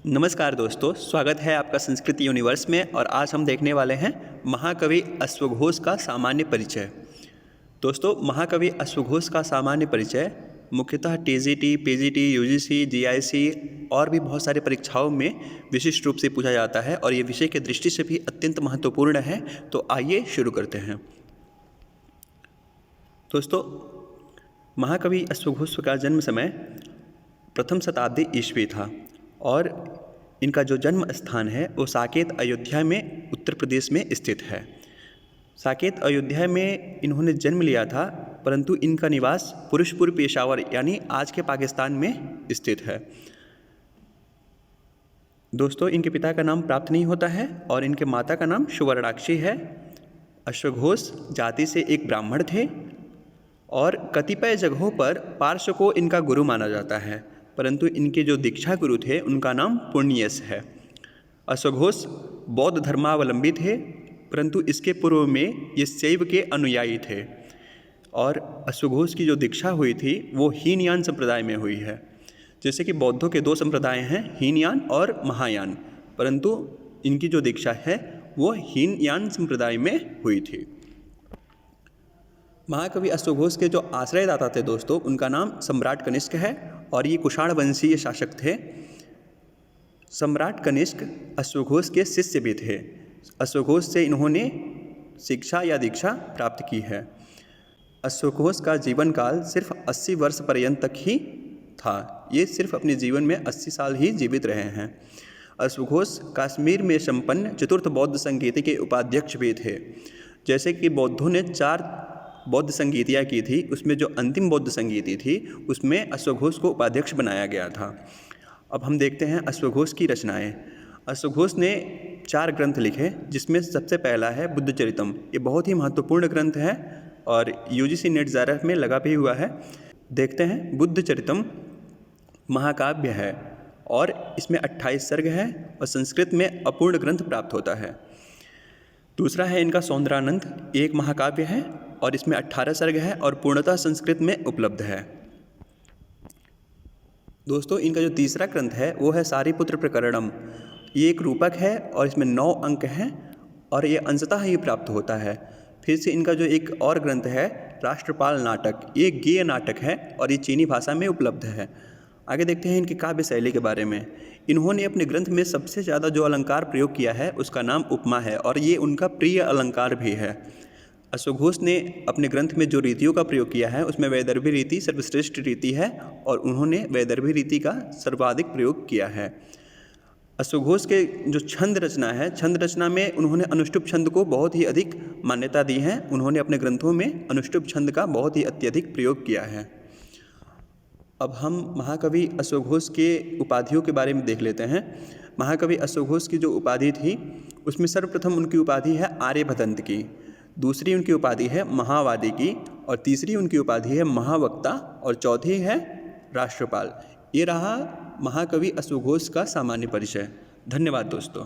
नमस्कार दोस्तों, स्वागत है आपका संस्कृत यूनिवर्स में। और आज हम देखने वाले हैं महाकवि अश्वघोष का सामान्य परिचय। दोस्तों, महाकवि अश्वघोष का सामान्य परिचय मुख्यतः टीजीटी, पीजीटी, यूजीसी, जीआईसी और भी बहुत सारी परीक्षाओं में विशिष्ट रूप से पूछा जाता है और ये विषय की दृष्टि से भी अत्यंत महत्वपूर्ण है। तो आइए शुरू करते हैं। दोस्तों, महाकवि अश्वघोष का जन्म समय प्रथम शताब्दी ईस्वी था और इनका जो जन्म स्थान है वो साकेत अयोध्या में उत्तर प्रदेश में स्थित है। साकेत अयोध्या में इन्होंने जन्म लिया था, परंतु इनका निवास पुरुषपुर पेशावर यानी आज के पाकिस्तान में स्थित है। दोस्तों, इनके पिता का नाम प्राप्त नहीं होता है और इनके माता का नाम सुवर्णाक्षी है। अश्वघोष जाति से एक ब्राह्मण थे और कतिपय जगहों पर पार्श्व को इनका गुरु माना जाता है, परंतु इनके जो दीक्षा गुरु थे उनका नाम पुण्यस है। अश्वघोष बौद्ध धर्मावलंबी थे, परंतु इसके पूर्व में ये शैव के अनुयायी थे और अश्वघोष की जो दीक्षा हुई थी वो हीनयान संप्रदाय में हुई है। जैसे कि बौद्धों के दो संप्रदाय हैं, हीनयान और महायान, परंतु इनकी जो दीक्षा है वो हीनयान संप्रदाय में हुई थी। महाकवि अश्वघोष के जो आश्रयदाता थे दोस्तों, उनका नाम सम्राट कनिष्क है और ये कुषाण वंशीय शासक थे। सम्राट कनिष्क अश्वघोष के शिष्य भी थे। अश्वघोष से इन्होंने शिक्षा या दीक्षा प्राप्त की है। अश्वघोष का जीवन काल सिर्फ 80 वर्ष पर्यंत तक ही था। ये सिर्फ अपने जीवन में 80 साल ही जीवित रहे हैं। अश्वघोष कश्मीर में संपन्न चतुर्थ बौद्ध संगीति के उपाध्यक्ष भी थे। जैसे कि बौद्धों ने 4 बौद्ध संगीतियाँ की थी, उसमें जो अंतिम बौद्ध संगीति थी उसमें अश्वघोष को उपाध्यक्ष बनाया गया था। अब हम देखते हैं अश्वघोष की रचनाएं। अश्वघोष ने 4 ग्रंथ लिखे, जिसमें सबसे पहला है बुद्धचरितम। ये बहुत ही महत्वपूर्ण ग्रंथ है और यूजीसी नेट ज़ारफ में लगा भी हुआ है। देखते हैं, बुद्धचरितम महाकाव्य है और इसमें 28 सर्ग है और संस्कृत में अपूर्ण ग्रंथ प्राप्त होता है। दूसरा है इनका सौंदरानंद, एक महाकाव्य है और इसमें 18 सर्ग है और पूर्णतः संस्कृत में उपलब्ध है। दोस्तों, इनका जो तीसरा ग्रंथ है वो है सारीपुत्र प्रकरणम। ये एक रूपक है और इसमें 9 अंक हैं और ये अंशतः ही प्राप्त होता है। फिर से इनका जो एक और ग्रंथ है राष्ट्रपाल नाटक, ये गेय नाटक है और ये चीनी भाषा में उपलब्ध है। आगे देखते हैं इनकी काव्य शैली के बारे में। इन्होंने अपने ग्रंथ में सबसे ज़्यादा जो अलंकार प्रयोग किया है उसका नाम उपमा है और ये उनका प्रिय अलंकार भी है। अश्वघोष ने अपने ग्रंथ में जो रीतियों का प्रयोग किया है उसमें वैदर्भी रीति सर्वश्रेष्ठ रीति है और उन्होंने वैदर्भी रीति का सर्वाधिक प्रयोग किया है। अश्वघोष के जो छंद रचना है, छंद रचना में उन्होंने अनुष्टुप छंद को बहुत ही अधिक मान्यता दी है। उन्होंने अपने ग्रंथों में अनुष्टुप छंद का बहुत ही अत्यधिक प्रयोग किया है। अब हम महाकवि अश्वघोष के उपाधियों के बारे में देख लेते हैं। महाकवि अश्वघोष की जो उपाधि थी उसमें सर्वप्रथम उनकी उपाधि है आर्यभदंत की, दूसरी उनकी उपाधि है महावादी की और तीसरी उनकी उपाधि है महावक्ता और चौथी है राष्ट्रपाल। ये रहा महाकवि अश्वघोष का सामान्य परिचय। धन्यवाद दोस्तों।